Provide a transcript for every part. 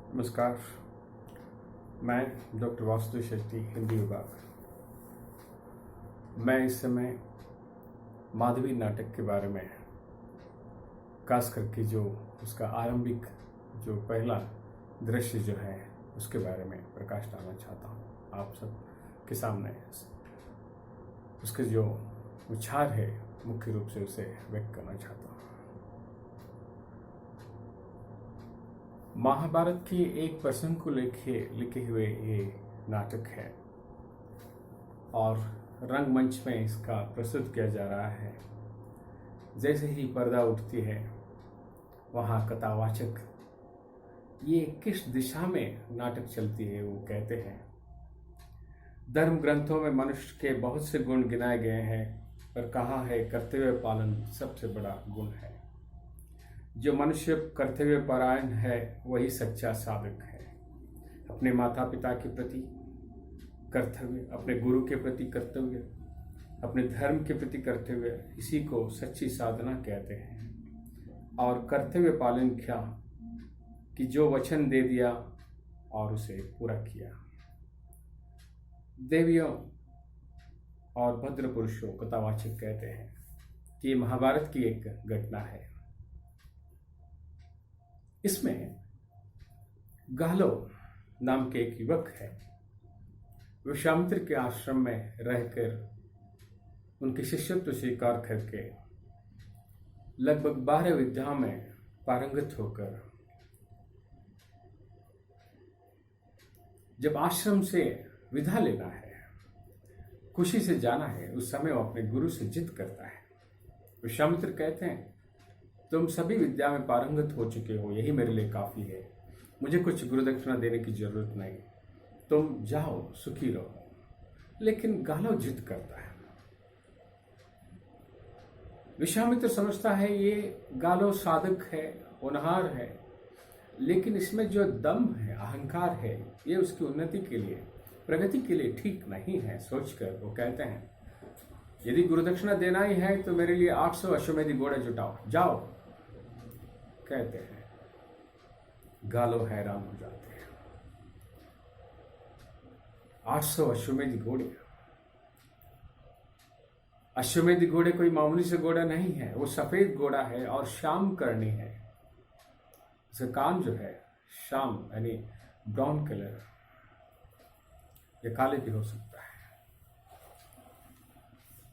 नमस्कार। मैं डॉक्टर वासुदेव शेट्टी, हिंदी विभाग। मैं इस समय माधवी नाटक के बारे में, खास करके जो उसका आरंभिक जो पहला दृश्य जो है उसके बारे में प्रकाश डालना चाहता हूँ आप सब के सामने। उसके जो उच्छार है मुख्य रूप से उसे व्यक्त करना चाहता हूँ। महाभारत के एक प्रसंग को लिखे हुए ये नाटक है और रंगमंच में इसका प्रस्तुत किया जा रहा है। जैसे ही पर्दा उठती है वहाँ कथावाचक ये किस दिशा में नाटक चलती है वो कहते हैं। धर्म ग्रंथों में मनुष्य के बहुत से गुण गिनाए गए हैं, पर कहा है कर्तव्य पालन सबसे बड़ा गुण है। जो मनुष्य कर्तव्य परायण है वही सच्चा साधक है। अपने माता पिता के प्रति कर्तव्य, अपने गुरु के प्रति कर्तव्य, अपने धर्म के प्रति कर्तव्य, इसी को सच्ची साधना कहते हैं। और कर्तव्य पालन क्या कि जो वचन दे दिया और उसे पूरा किया। देवियों और भद्र पुरुषों कथावाचक कहते हैं कि महाभारत की एक घटना है। इसमें गाहलो नाम के एक युवक है। विश्वामित्र के आश्रम में रहकर उनके शिष्यत्व स्वीकार करके लगभग 12 विद्याओं में पारंगत होकर जब आश्रम से विदा लेना है, खुशी से जाना है, उस समय वो अपने गुरु से जिद करता है। विश्वामित्र कहते हैं, तुम सभी विद्या में पारंगत हो चुके हो, यही मेरे लिए काफी है, मुझे कुछ गुरु दक्षिणा देने की जरूरत नहीं, तुम जाओ सुखी रहो। लेकिन गाहलो जिद करता है। विश्वामित्र समझता है ये गाहलो साधक है, होनहार है, लेकिन इसमें जो दम है, अहंकार है, ये उसकी उन्नति के लिए, प्रगति के लिए ठीक नहीं है। सोचकर वो कहते हैं, यदि गुरुदक्षिणा देना ही है तो मेरे लिए 800 अश्वमेधी घोड़े जुटाओ, जाओ। कहते हैं। गाहलो हैरान हो जाते हैं। 800 अश्वमेधी घोड़े। अश्वमेधी घोड़े कोई मामूली से घोड़ा नहीं है, वो सफेद घोड़ा है और श्याम करनी है। उसका कान जो है श्याम यानी ब्राउन कलर, या काले भी हो सकता है।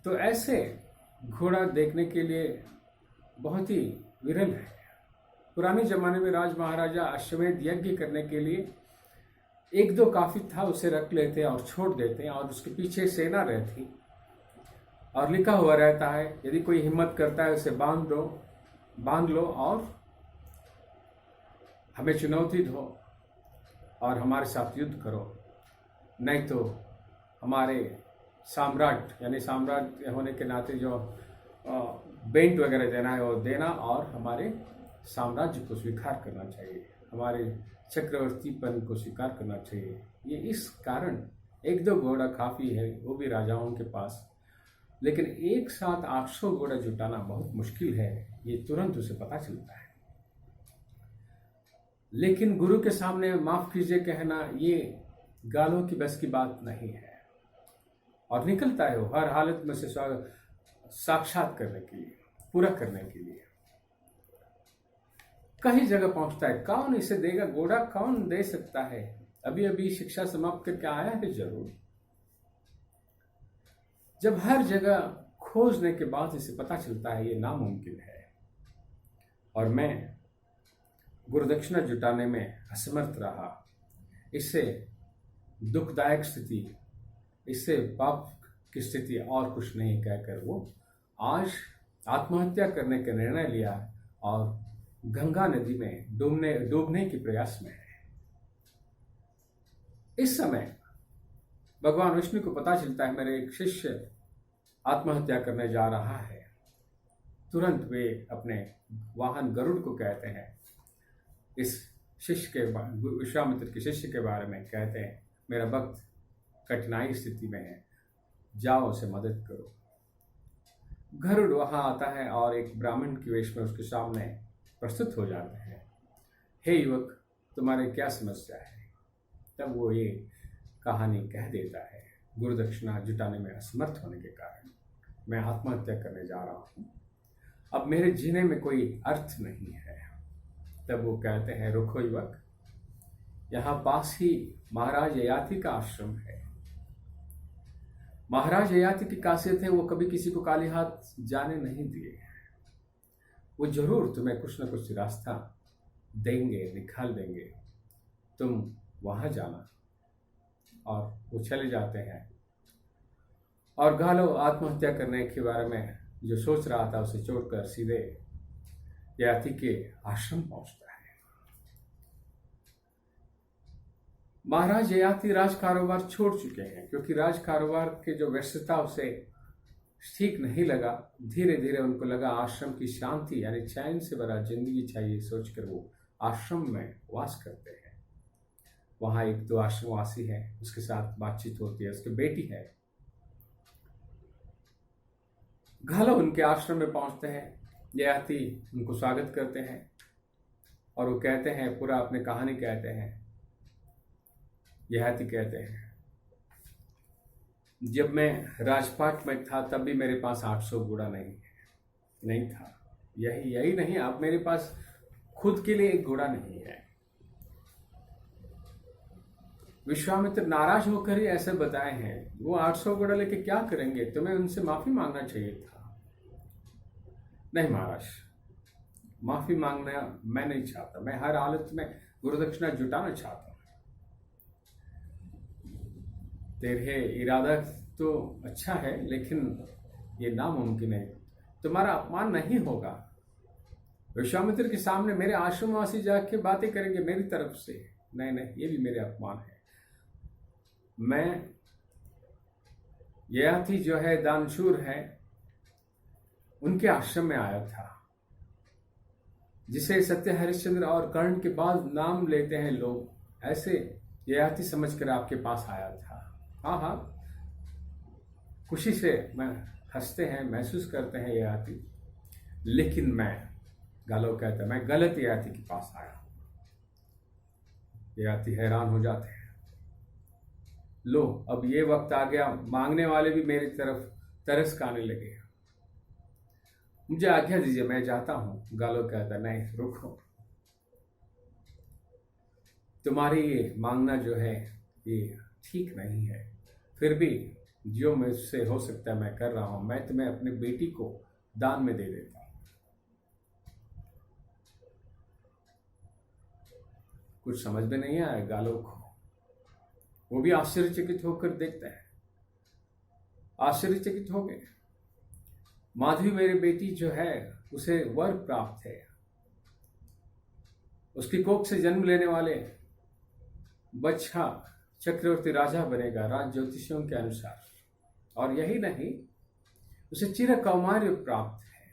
तो ऐसे घोड़ा देखने के लिए बहुत ही विरल है। पुराने जमाने में राज महाराजा अश्वमेध यज्ञ करने के लिए 1-2 काफी था, उसे रख लेते और छोड़ देते, और उसके पीछे सेना रहती और लिखा हुआ रहता है, यदि कोई हिम्मत करता है उसे बांध लो और हमें चुनौती दो और हमारे साथ युद्ध करो, नहीं तो हमारे साम्राज्य यानी साम्राज्य होने के नाते जो बेंट वगैरह देना है वो देना, और हमारे साम्राज्य को स्वीकार करना चाहिए, हमारे चक्रवर्तीपन को स्वीकार करना चाहिए। ये इस कारण 1-2 घोड़ा काफी है, वो भी राजाओं के पास, लेकिन एक साथ 800 घोड़ा जुटाना बहुत मुश्किल है, ये तुरंत उसे पता चलता है। लेकिन गुरु के सामने माफ कीजिए कहना ये गाहलो की बस की बात नहीं है, और निकलता है वो हर हालत में से साक्षात करने के लिए, पूरा करने के लिए। कई जगह पहुंचता है, कौन इसे देगा, घोड़ा कौन दे सकता है, अभी अभी शिक्षा समाप्त करके आया है जरूर। जब हर जगह खोजने के बाद इसे पता चलता है ये नामुमकिन है और मैं गुरुदक्षिणा जुटाने में असमर्थ रहा, इससे दुखदायक स्थिति, इससे पाप की स्थिति और कुछ नहीं कहकर वो आज आत्महत्या करने का निर्णय लिया और गंगा नदी में डूबने के प्रयास में है। इस समय भगवान विष्णु को पता चलता है मेरे एक शिष्य आत्महत्या करने जा रहा है। तुरंत वे अपने वाहन गरुड़ को कहते हैं, इस शिष्य के विश्वामित्र के शिष्य के बारे में कहते हैं, मेरा भक्त कठिनाई स्थिति में है, जाओ उसे मदद करो। गरुड़ वहां आता है और एक ब्राह्मण के वेश में उसके सामने प्रस्तुत हो जाते हैं। हे युवक, तुम्हारे क्या समस्या है। तब वो ये कहानी कह देता है, गुरु दक्षिणा जुटाने में असमर्थ होने के कारण मैं आत्महत्या करने जा रहा हूँ, अब मेरे जीने में कोई अर्थ नहीं है। तब वो कहते हैं, रुको युवक, यहाँ पास ही महाराज ययाति का आश्रम है। महाराज ययाति की खासियत है, वो कभी किसी को काली हाथ जाने नहीं दिए। वो जरूर तुम्हें कुछ न कुछ रास्ता देंगे, निकाल देंगे, तुम वहां जाना। और वो चले जाते हैं और गालो आत्महत्या करने के बारे में जो सोच रहा था उसे छोड़कर सीधे ययाति के आश्रम पहुंचता है। महाराज ययाति राज कारोबार छोड़ चुके हैं, क्योंकि राज कारोबार के जो व्यस्तता उसे ठीक नहीं लगा। धीरे धीरे उनको लगा आश्रम की शांति यानी चैन से भरा जिंदगी चाहिए, सोचकर वो आश्रम में वास करते हैं। वहां एक दो आश्रमवासी है, उसके साथ बातचीत होती है, उसकी बेटी है। घालो उनके आश्रम में पहुंचते हैं, ययाति उनको स्वागत करते हैं और वो कहते हैं, पूरा अपनी कहानी कहते हैं। ययाति कहते हैं, जब मैं राजपाट में था तब भी मेरे पास 800 घोड़ा नहीं था। यही नहीं, अब मेरे पास खुद के लिए एक घोड़ा नहीं है। विश्वामित्र नाराज होकर ही ऐसे बताए हैं, वो 800 घोड़ा लेके क्या करेंगे, तुम्हें उनसे माफी मांगना चाहिए था। नहीं महाराज, माफी मांगना मैं नहीं चाहता, मैं हर हालत में गुरु दक्षिणा जुटाना चाहता हूं। तेरे इरादा तो अच्छा है, लेकिन ये नामुमकिन है, तुम्हारा अपमान नहीं होगा। विश्वामित्र के सामने मेरे आश्रमवासी जाके बातें करेंगे मेरी तरफ से, नहीं, ये भी मेरे अपमान है। मैं ययाति जो है दानशूर है, उनके आश्रम में आया था, जिसे सत्य हरिश्चंद्र और कर्ण के बाद नाम लेते हैं लोग, ऐसे ययाति समझकर आपके पास आया था। हाँ, खुशी से मैं हंसते हैं, महसूस करते हैं ययाति, लेकिन गालो कहता है, मैं गलत ययाति के पास आया। ययाति हैरान हो जाते हैं, लो अब ये वक्त आ गया, मांगने वाले भी मेरी तरफ तरस खाने लगे, मुझे आज्ञा दीजिए, मैं जाता हूं। गालो कहता, नहीं रुको, तुम्हारी ये मांगना जो है ये ठीक नहीं है, फिर भी जो मुझसे हो सकता है मैं कर रहा हूं। मैं तुम्हें अपनी बेटी को दान में दे देता हूं। कुछ समझ में नहीं आया गालो को, वो भी आश्चर्यचकित होकर देखता है, आश्चर्यचकित हो गए। माधवी मेरी बेटी जो है उसे वर प्राप्त है, उसकी कोख से जन्म लेने वाले बच्चा चक्रवर्ती राजा बनेगा राज ज्योतिषियों के अनुसार, और यही नहीं, उसे चिर कौमार्य प्राप्त है।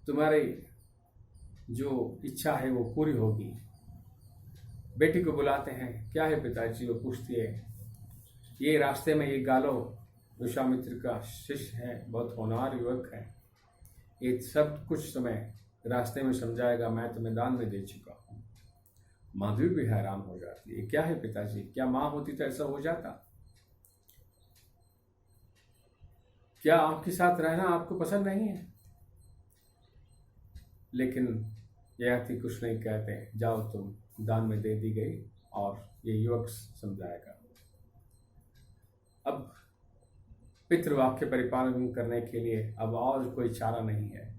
तुम्हारी जो इच्छा है वो पूरी होगी। बेटी को बुलाते हैं, क्या है पिताजी, वो पूछती है। ये रास्ते में ये गालो विश्वामित्र का शिष्य है, बहुत होनहार युवक है, ये सब कुछ तुम्हें रास्ते में समझाएगा, मैं तुम्हें दान में दे चुका हूं। माधवी भी हैरान हो जाती है, क्या है पिताजी, क्या मां होती तो ऐसा हो जाता? क्या आपके साथ रहना आपको पसंद नहीं है? लेकिन ययाति कुछ नहीं कहते, जाओ तुम, दान में दे दी गई और ये युवक समझाएगा। अब पितृवाक्य परिपालन करने के लिए अब और कोई चारा नहीं है,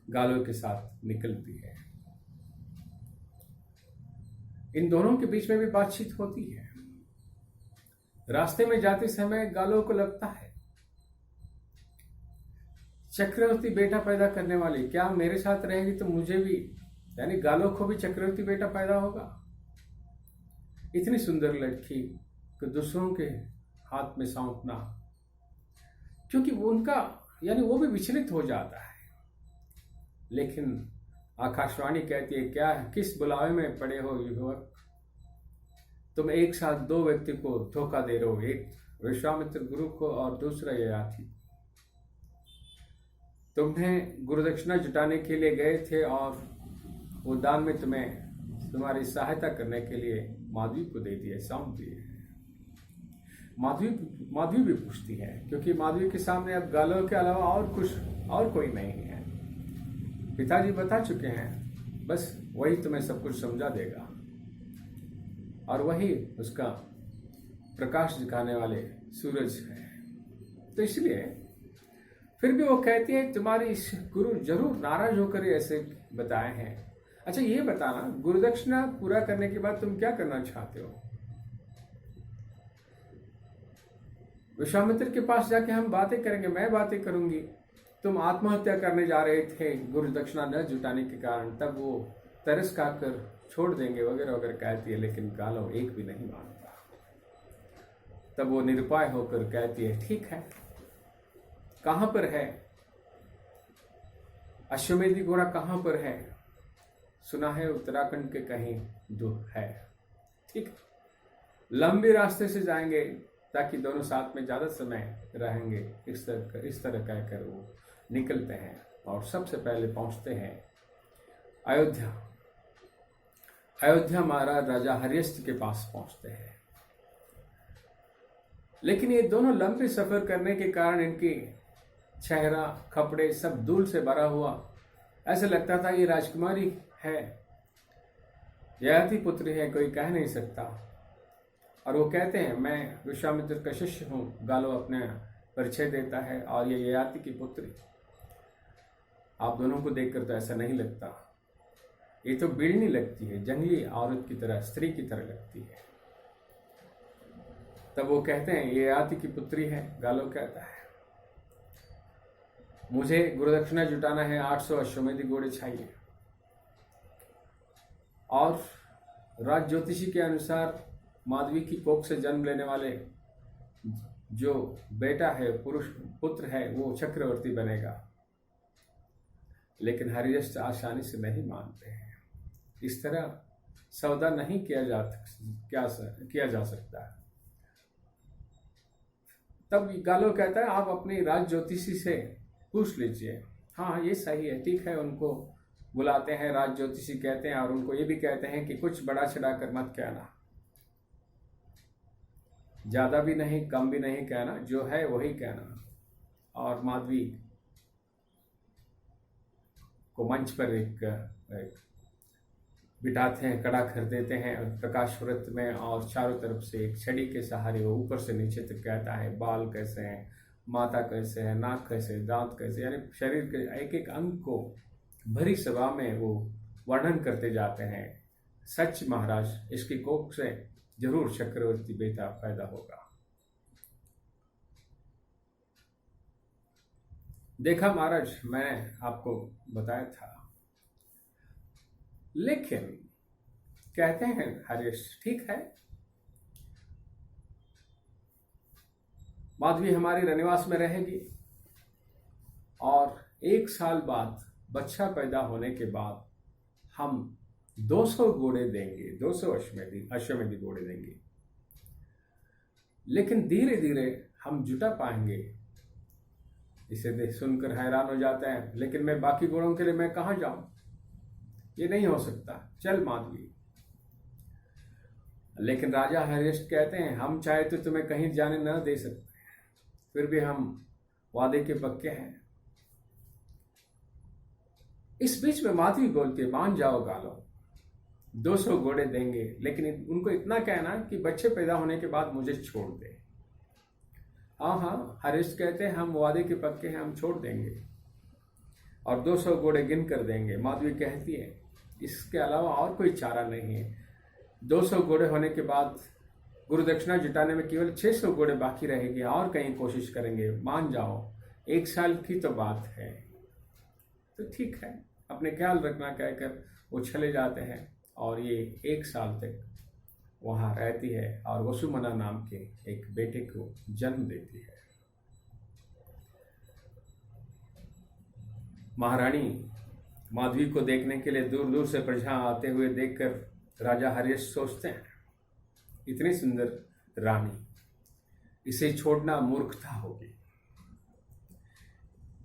गालो के साथ निकलती है। इन दोनों के बीच में भी बातचीत होती है। रास्ते में जाते समय गालो को लगता है, चक्रवर्ती बेटा पैदा करने वाली क्या मेरे साथ रहेगी तो मुझे भी, यानी गालो को भी चक्रवर्ती बेटा पैदा होगा। इतनी सुंदर लड़की को दूसरों के हाथ में सौंपना, क्योंकि वो उनका यानी वो भी विचलित हो जाता है। लेकिन आकाशवाणी कहती है, क्या किस बुलावे में पड़े हो युवक, तुम एक साथ दो व्यक्ति को धोखा दे रहे हो, एक विश्वामित्र गुरु को और दूसरा ययाति। तुम्हें गुरु दक्षिणा जुटाने के लिए गए थे और वो दान में तुम्हारी सहायता करने के लिए माधवी को दे दिए, सौंप दिए। माधवी भी पूछती है, क्योंकि माधवी के सामने अब गालो के अलावा और कोई नहीं है। पिताजी बता चुके हैं, बस वही तुम्हें सब कुछ समझा देगा और वही उसका प्रकाश दिखाने वाले सूरज है। तो इसलिए फिर भी वो कहती है, तुम्हारी गुरु जरूर नाराज होकर ऐसे बताए हैं। अच्छा ये बताना, गुरुदक्षिणा पूरा करने के बाद तुम क्या करना चाहते हो? विश्वामित्र के पास जाके हम बातें करेंगे, मैं बातें करूंगी। तुम आत्महत्या करने जा रहे थे गुरु दक्षिणा न जुटाने के कारण, तब वो तरस खाकर छोड़ देंगे वगैरह वगैरह कहती है, लेकिन गालो एक भी नहीं मानता। तब वो निरुपाय होकर कहती है, ठीक है, कहां पर है अश्वमेधी घोड़ा, कहां पर है? सुना है उत्तराखंड के कहीं दूर है। ठीक, लंबे रास्ते से जाएंगे ताकि दोनों साथ में ज्यादा समय रहेंगे। इस तरह कहकर वो निकलते हैं और सबसे पहले पहुंचते हैं अयोध्या। महाराज राजा हरिश्चंद्र के पास पहुंचते हैं। लेकिन ये दोनों लंबे सफर करने के कारण इनकी चेहरा कपड़े सब धूल से भरा हुआ, ऐसा लगता था ये राजकुमारी है, ययाति पुत्री है, कोई कह नहीं सकता। और वो कहते हैं, मैं विश्वामित्र का शिष्य हूं। गालो अपने परिचय देता है, और ये ययाति की पुत्री। आप दोनों को देखकर तो ऐसा नहीं लगता, ये तो बिड़नी लगती है, जंगली औरत की तरह, स्त्री की तरह लगती है। तब वो कहते हैं, ये ययाति की पुत्री है। गालो कहता है, मुझे गुरुदक्षिणा जुटाना है, 800 अश्वमेधी घोड़े चाहिए। और राज ज्योतिषी के अनुसार माधवी की कोख से जन्म लेने वाले जो बेटा है, पुत्र है, वो चक्रवर्ती बनेगा। लेकिन हरिश्चंद्र आसानी से नहीं मानते हैं। इस तरह सौदा नहीं किया जा सकता। तब गालो कहता है, आप अपनी राज ज्योतिषी से पूछ लीजिए। हाँ, ये सही है, ठीक है। उनको बुलाते हैं, राज ज्योतिषी कहते हैं, और उनको ये भी कहते हैं कि कुछ बड़ा चढ़ा कर मत कहना, ज्यादा भी नहीं कम भी नहीं कहना, जो है वही कहना। और माधवी को मंच पर एक बिठाते हैं, खड़ा कर देते हैं प्रकाश व्रत में, और चारों तरफ से एक छड़ी के सहारे वो ऊपर से नीचे तक कहता है, बाल कैसे हैं, माथा कैसे है, नाक कैसे, दांत कैसे, यानी शरीर के एक एक अंग को भरी सभा में वो वर्णन करते जाते हैं। सच महाराज, इसकी कोख से जरूर चक्रवर्ती बेटा पैदा होगा। देखा महाराज, मैंने आपको बताया था। लेकिन कहते हैं हरीश, ठीक है, माधवी हमारी रनिवास में रहेगी, और 1 साल बाद बच्चा पैदा होने के बाद हम 200 घोड़े देंगे, 200 अश्वमेधी घोड़े देंगे। लेकिन धीरे धीरे हम जुटा पाएंगे। इसे सुनकर हैरान हो जाते हैं, लेकिन मैं बाकी घोड़ों के लिए मैं कहां जाऊं? ये नहीं हो सकता, चल माधवी। लेकिन राजा हरिश्चंद्र कहते हैं, हम चाहे तो तुम्हें कहीं जाने न दे सकते, फिर भी हम वादे के पक्के हैं। इस बीच में माधवी बोलती है, मान जाओ गालो, 200 घोड़े देंगे, लेकिन उनको इतना कहना कि बच्चे पैदा होने के बाद मुझे छोड़ दे। हाँ, हरीश कहते हैं, हम वादे के पक्के हैं, हम छोड़ देंगे, और 200 घोड़े गिन कर देंगे। माधवी कहती है, इसके अलावा और कोई चारा नहीं है। 200 घोड़े होने के बाद गुरुदक्षिणा जुटाने में केवल 600 घोड़े बाकी रहेंगे, और कहीं कोशिश करेंगे, मान जाओ, 1 साल की तो बात है। तो ठीक है, अपने ख्याल रखना कहकर वो चले जाते हैं, और ये 1 साल तक वहाँ रहती है, और वसुमना नाम के एक बेटे को जन्म देती है। महारानी माधवी को देखने के लिए दूर दूर से प्रजा आते हुए देखकर राजा हरीश सोचते हैं, इतनी सुंदर रानी, इसे छोड़ना मूर्खता होगी।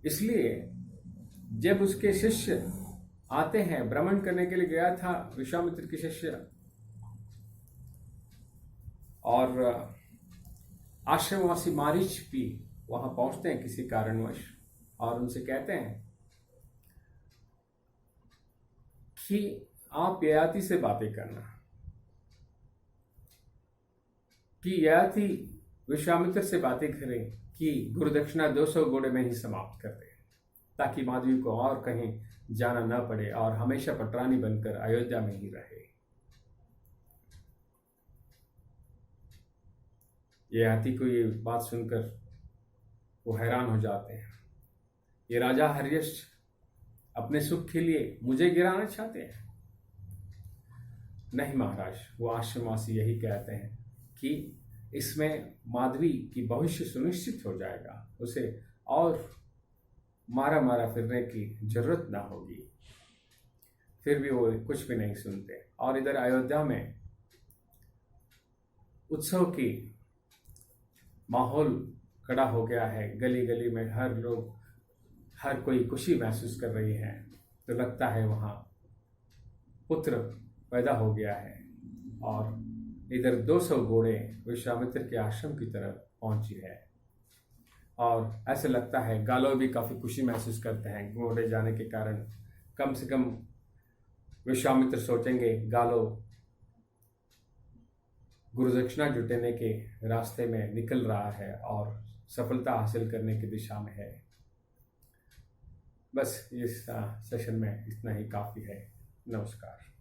इसलिए जब उसके शिष्य आते हैं। भ्रमण करने के लिए गया था विश्वामित्र की शिष्य, और आश्रमवासी मारीच भी वहां पहुंचते हैं किसी कारणवश, और उनसे कहते हैं कि आप ययाति से बातें करना, कि ययाति विश्वामित्र से बातें करें कि गुरुदक्षिणा 200 घोड़े में ही समाप्त कर दे, ताकि माधवी को और कहीं जाना न पड़े और हमेशा पटरानी बनकर अयोध्या में ही रहे। ययाति को ये बात सुनकर वो हैरान हो जाते हैं। ये राजा हर्यश्व अपने सुख के लिए मुझे गिराना चाहते हैं? नहीं महाराज, वो आश्रमवासी यही कहते हैं कि इसमें माधवी की भविष्य सुनिश्चित हो जाएगा, उसे और मारा मारा फिरने की जरूरत ना होगी। फिर भी वो कुछ भी नहीं सुनते, और इधर अयोध्या में उत्सव की माहौल खड़ा हो गया है। गली गली में हर कोई खुशी महसूस कर रही है। तो लगता है वहाँ पुत्र पैदा हो गया है, और इधर 200 घोड़े विश्वामित्र के आश्रम की तरफ पहुंची है। और ऐसे लगता है गालो भी काफी खुशी महसूस करते हैं घोड़े जाने के कारण। कम से कम विश्वामित्र सोचेंगे गालो गुरुदक्षिणा जुटाने के रास्ते में निकल रहा है और सफलता हासिल करने की दिशा में है। बस इस सेशन में इतना ही काफ़ी है। नमस्कार।